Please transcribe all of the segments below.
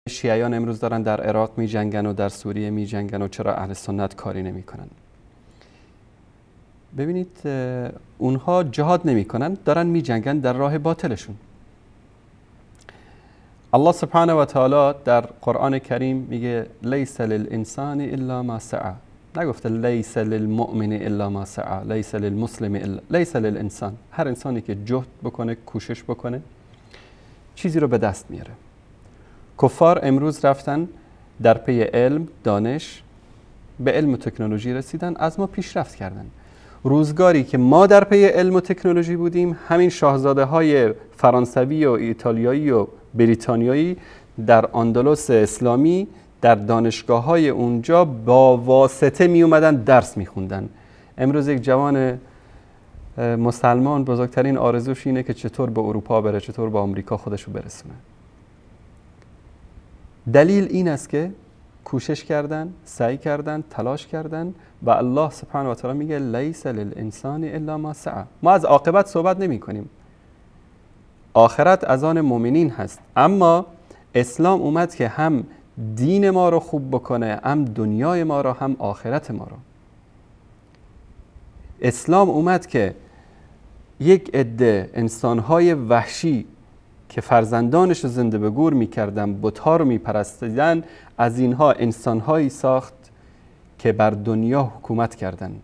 شیعیان امروز دارن در عراق می جنگن و در سوریه می جنگن و چرا اهل سنت کاری نمی کنن؟ ببینید اونها جهاد نمی کنن، دارن می جنگن در راه باطلشون. الله سبحانه و تعالی در قرآن کریم میگه لیس للانسان الا ما سعى، نگفته لیس للمؤمن الا ما سعى، لیس للمسلم الا، لیس للانسان، هر انسانی که جهد بکنه، کوشش بکنه، چیزی رو به دست میاره. کفار امروز رفتن در پی علم، دانش، به علم و تکنولوژی رسیدن، از ما پیشرفت کردن. روزگاری که ما در پی علم و تکنولوژی بودیم، همین شاهزاده های فرانسوی و ایتالیایی و بریتانیایی در اندلس اسلامی در دانشگاه های اونجا با واسطه می اومدن درس می خوندن. امروز یک جوان مسلمان بزرگترین آرزوش اینه که چطور به اروپا بره، چطور به آمریکا خودشو برسونه. دلیل این است که کوشش کردن، سعی کردن، تلاش کردن و الله سبحانه و تعالی میگه لیس للانسان الا ما سعى. ما از عاقبت صحبت نمی کنیم، آخرت از آن مؤمنین هست، اما اسلام اومد که هم دین ما رو خوب بکنه، هم دنیای ما رو، هم آخرت ما رو. اسلام اومد که یک عده انسانهای وحشی که فرزندانش رو زنده به گور میکردن، بت‌ها رو میپرستیدن، از اینها انسانهایی ساخت که بر دنیا حکومت کردن.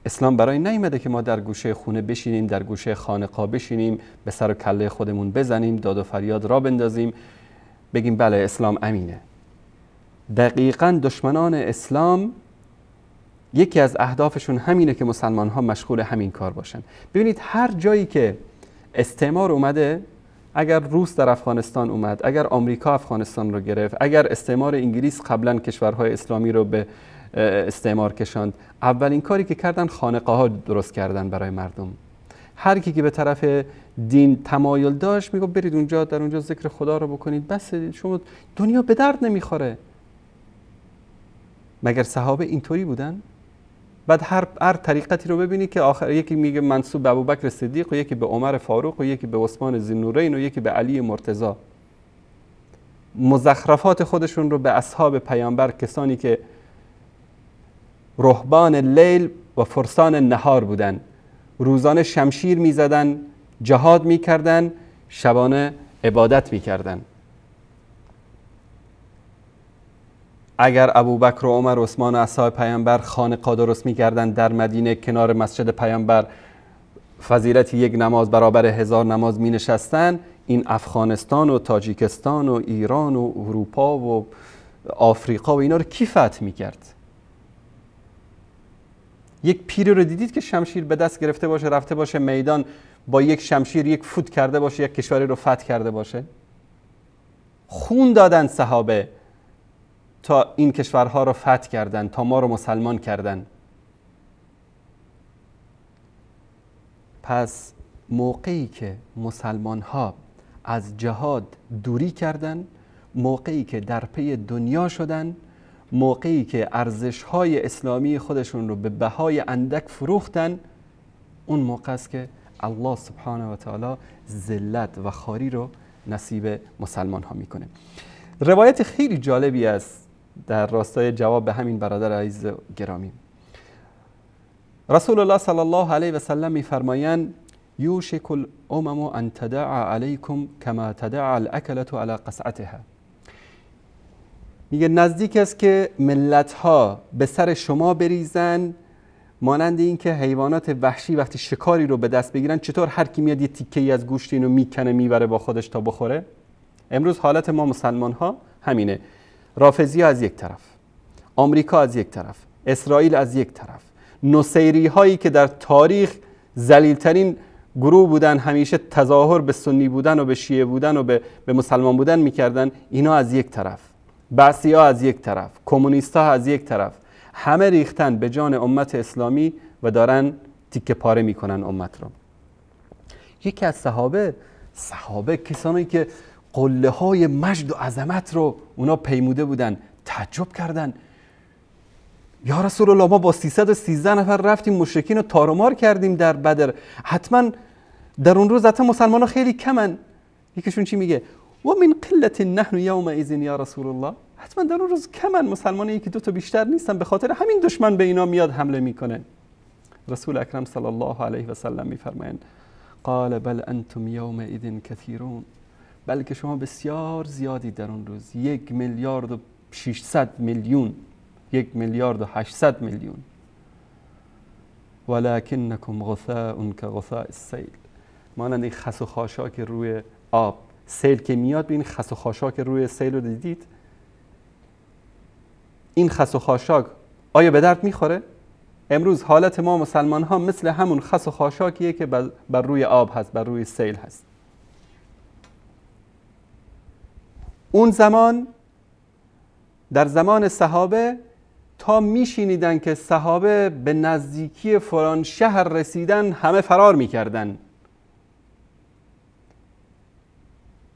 اسلام برای نیامده که ما در گوشه خونه بشینیم، در گوشه خانقاه بشینیم، به سر و کله خودمون بزنیم، داد و فریاد را بندازیم، بگیم بله اسلام امینه. دقیقاً دشمنان اسلام یکی از اهدافشون همینه که مسلمان ها مشغول همین کار باشن. ببینید هر جایی که استعمار اومده، اگر روس در افغانستان اومد، اگر آمریکا افغانستان رو گرفت، اگر استعمار انگلیس قبلا کشورهای اسلامی رو به استعمار کشاند، اولین کاری که کردن خانقاه ها درست کردن برای مردم. هر کی که به طرف دین تمایل داشت میگه برید اونجا، در اونجا ذکر خدا رو بکنید، بس شما دنیا به درد نمیخوره. مگر صحابه اینطوری بودن؟ بعد هر طریقتی رو ببینی که آخر یکی میگه منسوب به ابوبکر صدیق و یکی به عمر فاروق و یکی به عثمان ذوالنورین و یکی به علی مرتضی. مزخرفات خودشون رو به اصحاب پیامبر، کسانی که رهبان لیل و فرسان نهار بودن، روزانه شمشیر میزدن، جهاد میکردن، شبانه عبادت میکردن. اگر ابوبکر و عمر و عثمان و اصحاب پیامبر خانقاه درست میکردن در مدینه کنار مسجد پیامبر، فضیلت یک نماز برابر 1000 نماز می نشستن، این افغانستان و تاجیکستان و ایران و اروپا و آفریقا و اینا رو کی فتح میکرد؟ یک پیری رو دیدید که شمشیر به دست گرفته باشه، رفته باشه میدان، با یک شمشیر یک فوت کرده باشه، یک کشوری رو فتح کرده باشه؟ خون دادن صحابه تا این کشورها رو فتح کردن، تا ما رو مسلمان کردن. پس موقعی که مسلمان ها از جهاد دوری کردن، موقعی که در پی دنیا شدن، موقعی که ارزش های اسلامی خودشون رو به بهای اندک فروختن، اون موقع است که الله سبحانه و تعالی ذلت و خواری رو نصیب مسلمان ها میکنه. روایت خیلی جالبی است در راستای جواب به همین برادر عزیز گرامی. رسول الله صلی الله علیه و سلم میفرمایند یوشک الامم ان تداعى علیکم کما تداعى الاکلة علی قصعتها. میگه نزدیک است که ملت ها به سر شما بریزن، مانند این که حیوانات وحشی وقتی شکاری رو به دست بگیرن، چطور هر کی میاد یه تیکه‌ای از گوشت اینو میکنه میبره با خودش تا بخوره. امروز حالت ما مسلمان ها همینه. رافضی از یک طرف، آمریکا از یک طرف، اسرائیل از یک طرف، نصیری هایی که در تاریخ ذلیل‌ترین گروه بودن، همیشه تظاهر به سنی بودن و به شیعه بودن و به مسلمان بودن میکردن، اینا از یک طرف، بعثی ها از یک طرف، کمونیست ها از یک طرف، همه ریختن به جان امت اسلامی و دارن تیکه پاره میکنن امت رو. یکی از صحابه کسانی که قله های مجد و عظمت رو اونا پیموده بودن تعجب کردن. یا رسول الله ما با 313 نفر رفتیم مشرکین رو تارمار کردیم در بدر، حتما در اون روز حتما مسلمان ها خیلی کمن. یکیشون چی میگه؟ و من قلت نحن یومئذ یا رسول الله، حتما در اون روز کمن مسلمان، یکی دو تا بیشتر نیستن، به خاطر همین دشمن به اینا میاد حمله میکنه. رسول اکرم صلی الله علیه و سلم میفرمایند قال بل انتم یومئذ کثیرون، بلکه شما بسیار زیادی در اون روز، 1,600,000,000، 1,800,000,000. ولکنکم غثاء کغثاء السیل، مانند این خس و خاشاک روی آب. سیل که میاد ببین خس و خاشاک روی سیل رو دیدید؟ این خس و خاشاک آیا به درد میخوره؟ امروز حالت ما مسلمان ها مثل همون خس و خاشاکیه که بر روی آب هست، بر روی سیل هست. اون زمان، در زمان صحابه، تا میشینیدن که صحابه به نزدیکی فلان شهر رسیدن همه فرار میکردن.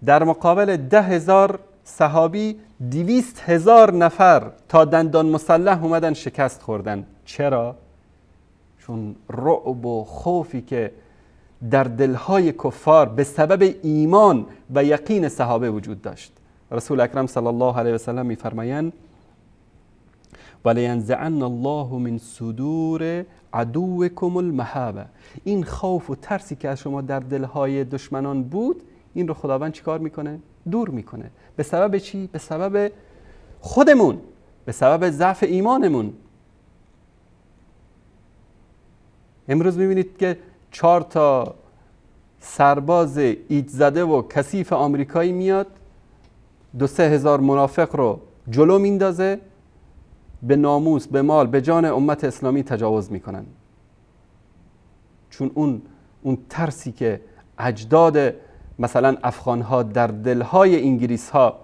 در مقابل 10,000 صحابی 200,000 نفر تا دندان مسلح اومدن شکست خوردن. چرا؟ چون رعب و خوفی که در دلهای کفار به سبب ایمان و یقین صحابه وجود داشت. رسول اکرم صلی الله علیه و سلم میفرمایند ولینزعن الله من صدور عدوکم المهابه، این خوف و ترسی که از شما در دلهای دشمنان بود، این رو خداوند چیکار میکنه؟ دور میکنه. به سبب چی؟ به سبب خودمون، به سبب ضعف ایمانمون. امروز میبینید که 4 تا سرباز اید زده و کثیف آمریکایی میاد 2-3 هزار منافق رو جلو میندازه، به ناموس، به مال، به جان امت اسلامی تجاوز میکنن. چون اون ترسی که اجداد مثلا افغان ها در دلهای انگلیس ها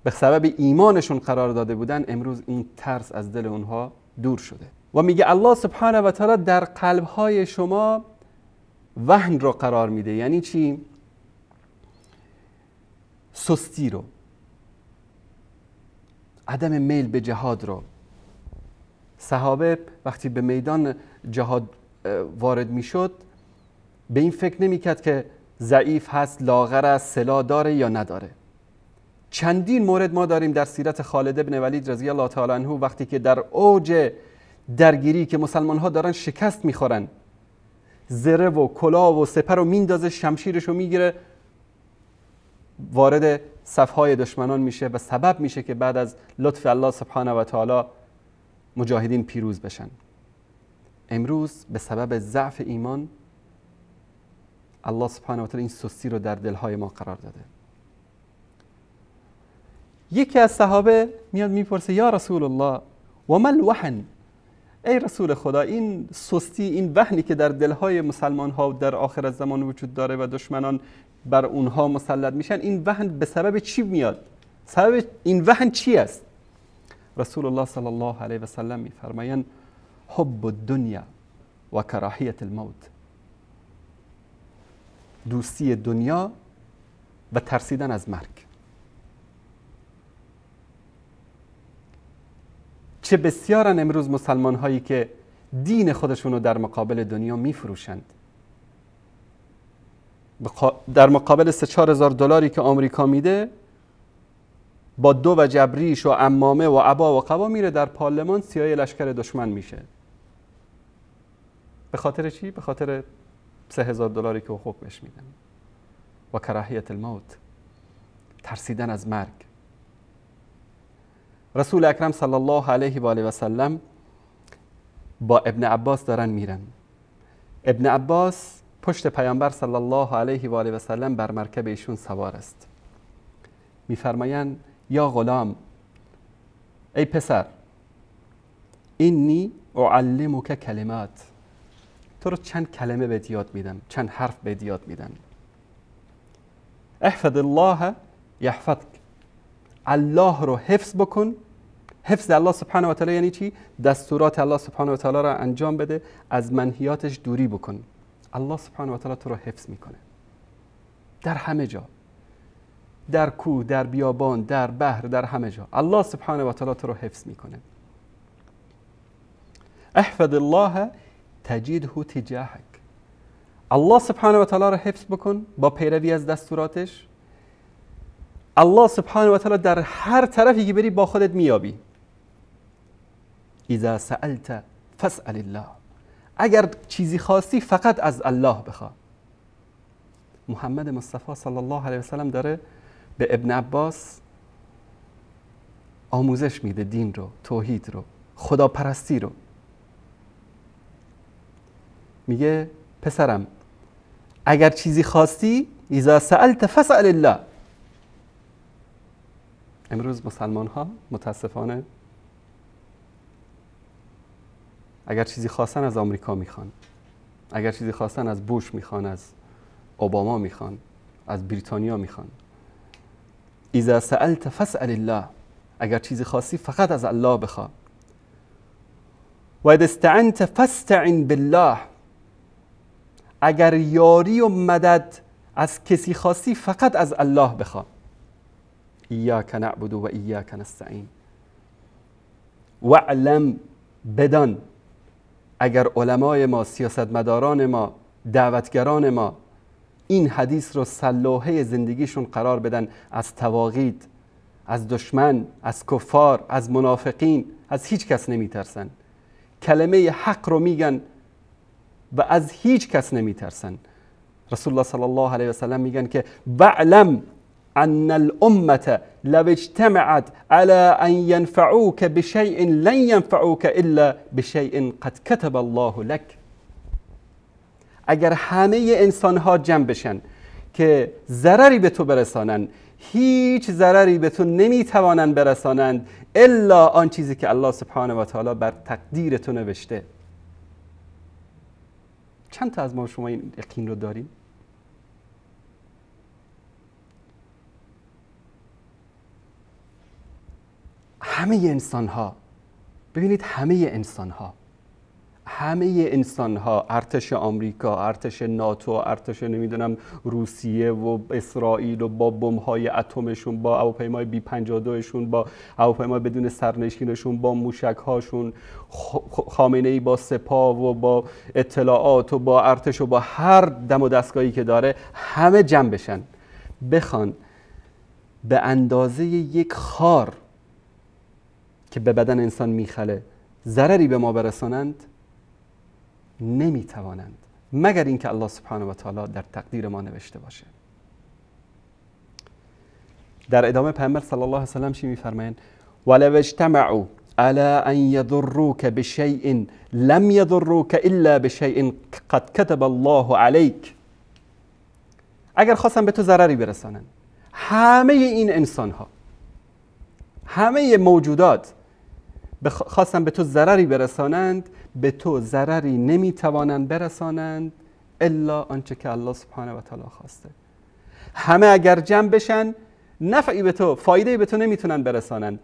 به سبب ایمانشون قرار داده بودن، امروز این ترس از دل اونها دور شده. و میگه الله سبحانه و تعالی در قلب های شما وهن رو قرار میده. یعنی چی؟ سستی رو، عدم میل به جهاد رو. صحابه وقتی به میدان جهاد وارد میشد به این فکر نمیکرد که ضعیف هست، لاغر است، سلاح داره یا نداره. چندین مورد ما داریم در سیرت خالد بن ولید رضی الله تعالی عنه، وقتی که در اوج درگیری که مسلمان ها دارن شکست میخورن، زره و کلاه و سپر رو میندازه، شمشیرش رو میگیره، وارد صفهای دشمنان میشه و سبب میشه که بعد از لطف الله سبحانه و تعالی مجاهدین پیروز بشن. امروز به سبب ضعف ایمان الله سبحانه و تعالی این سستی رو در دلهای ما قرار داده. یکی از صحابه میاد میپرسه یا رسول الله و ما الوهن، ای رسول خدا این سستی، این وهنی که در دلهای مسلمان ها در آخر زمان وجود داره و دشمنان بر اونها مسلط میشن، این وهن به سبب چی میاد؟ سبب این وهن چی است؟ رسول الله صلی الله علیه و سلم میفرمایند حب الدنیا و کراهیت الموت، دوستی دنیا و ترسیدن از مرگ. چه بسیارن امروز مسلمان هایی که دین خودشونو در مقابل دنیا میفروشند. در مقابل 3-4 هزار دلاری که آمریکا میده، با 2 و جبریش و عمامه و عبا و قبا میره در پارلمان سیای لشکر دشمن میشه. به خاطر چی؟ به خاطر 3,000 دلاری که حقوق بهش میدن. و کراهیت الموت، ترسیدن از مرگ. رسول اکرم صلی الله علیه و آله و سلم با ابن عباس دارن میرن. ابن عباس پشت پیامبر صلی الله علیه و آله و سلم بر مرکب ایشون سوار است. میفرمایند یا غلام، ای پسر، اینی اعلمک کلمات، تو رو چند کلمه بهت یاد میدم، چند حرف بهت یاد میدم. احفظ الله یحفظک، الله رو حفظ بکن. حفظ الله سبحانه و تعالی یعنی چی؟ دستورات الله سبحانه و تعالی را انجام بده، از منهیاتش دوری بکن. الله سبحانه و تعالی تو رو حفظ میکنه در همه جا، در کوه، در بیابان، در بحر، در همه جا الله سبحانه و تعالی تو رو حفظ میکنه. احفظ الله تجده تجاهک. الله سبحانه و تعالی رو حفظ بکن با پیروی از دستوراتش. الله سبحانه و تعالی در هر طرفی که بری با خودت میابی. اذا سألت فاسأل الله. اگر چیزی خواستی فقط از الله بخوا. محمد مصطفی صلی الله علیه و سلم داره به ابن عباس آموزش میده دین رو، توحید رو، خداپرستی رو. میگه پسرم اگر چیزی خواستی اذا سألت فاسأل الله. امروز مسلمان ها متاسفانه اگر چیزی خواستن از آمریکا میخوان، اگر چیزی خواستن از بوش میخوان، از اوباما میخوان، از بریتانیا میخوان. اذا سألت فاسأل الله. اگر چیزی خواستی فقط از الله بخوا. و اذا استعنت فاستعن بالله. اگر یاری و مدد از کسی خواستی فقط از الله بخوا. ایاک نعبد و ایاک نستعین. واعلم بدان اگر علمای ما، سیاستمداران ما، دعوتگران ما این حدیث رو سلوحه زندگیشون قرار بدن، از طواغیت، از دشمن، از کفار، از منافقین، از هیچ کس نمیترسن، کلمه حق رو میگن و از هیچ کس نمیترسن. رسول الله صلی الله علیه و سلم میگن که واعلم ان الامه لو اجتمعت على ان ينفعوك بشيء لن ينفعوك الا بشيء قد كتب الله لك. اگر همه انسان ها جمع بشن که ضرری به تو برسانند، هیچ ضرری به تو نمیتوانند برسانند الا آن چیزی که الله سبحانه و تعالی بر تقدیر تو نوشته. چند تا از ما شما این یقین رو داریم؟ همه انسان ها، ببینید همه انسان ها، ارتش آمریکا، ارتش ناتو، ارتش نمیدونم روسیه و اسرائیل و با بمب های اتمشون، با هواپیمای بی 52شون، با هواپیمای بدون سرنشینشون، با موشک هاشون، خامنه ای با سپاه و با اطلاعات و با ارتش و با هر دم و دستگاهی که داره، همه جمع بشن بخوان به اندازه یک خار که به بدن انسان میخله ضرری به ما برسانند، نمیتوانند مگر اینکه الله سبحانه و تعالی در تقدیر ما نوشته باشه. در ادامه پیامبر صلی الله علیه و سلم چی میفرمایند؟ ولو اجتمعوا على ان يضروك بشيء لم يضروك الا بشيء قد كتب الله عليك. اگر خواستن به تو ضرری برسانن، همه این انسان ها، همه موجودات خواستن به تو ضرری برسانند، به تو ضرری نمیتوانند برسانند الا آنچه که الله سبحانه و تعالی خواسته. همه اگر جمع بشن نفعی به تو، فایده‌ای به تو نمیتونن برسانند.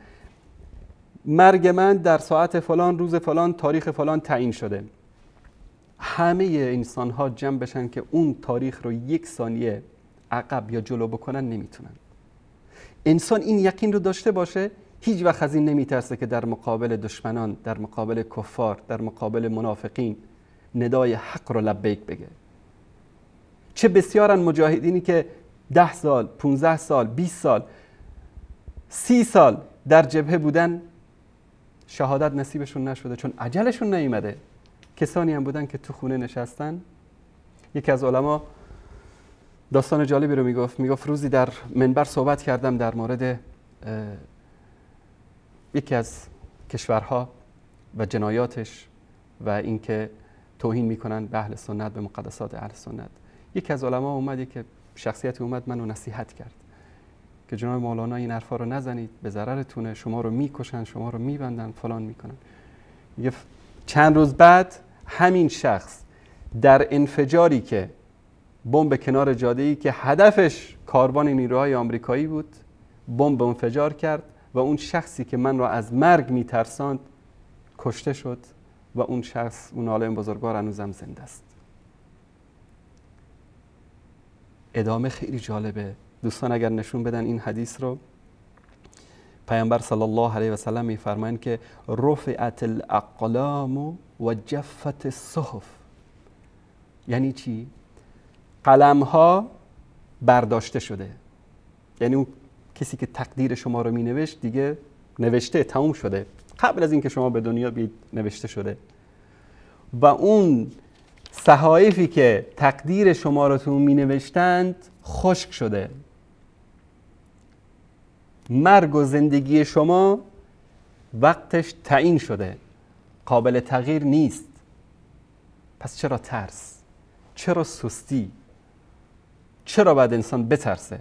مرگ من در ساعت فلان، روز فلان، تاریخ فلان تعیین شده. همه انسان ها جمع بشن که اون تاریخ رو یک ثانیه عقب یا جلو بکنن نمیتونن. انسان این یقین رو داشته باشه، هیچ وقت از این نمیترسه که در مقابل دشمنان، در مقابل کفار، در مقابل منافقین ندای حق رو لبیک بگه. چه بسیارن مجاهدینی که 10 سال، 15 سال، 20 سال، 30 سال در جبهه بودن، شهادت نصیبشون نشده چون اجلشون نیامده. کسانی هم بودن که تو خونه نشستن. یکی از علما داستان جالبی رو میگفت روزی در منبر صحبت کردم در مورد یکی از کشورها و جنایاتش و اینکه توهین میکنن به اهل سنت، به مقدسات اهل سنت. یکی از علما اومد، که شخصیتی اومد منو نصیحت کرد که جناب مولانا این حرفا رو نزنید، به ضررتونه، شما رو میکشن، شما رو میبندن، فلان میکنن. میگه چند روز بعد همین شخص در انفجاری که بمب کنار جاده‌ای که هدفش کاروان نیروهای آمریکایی بود، بمب انفجار کرد و اون شخصی که من را از مرگ میترساند کشته شد و اون شخص، اون عالم بزرگوار، هنوزم زنده است. ادامه خیلی جالبه. دوستان اگر نشون بدن این حدیث رو، پیامبر صلی الله علیه و سلم میفرمایند که رفعت الاقلام و جفت الصحف. یعنی چی؟ قلم ها برداشته شده، یعنی اون کسی که تقدیر شما رو می نوشت دیگه نوشته، تموم شده، قبل از اینکه شما به دنیا بیاید نوشته شده. و اون صحایفی که تقدیر شما رو تو می نوشتند خشک شده. مرگ و زندگی شما وقتش تعیین شده، قابل تغییر نیست. پس چرا ترس؟ چرا سستی؟ چرا باید انسان بترسه؟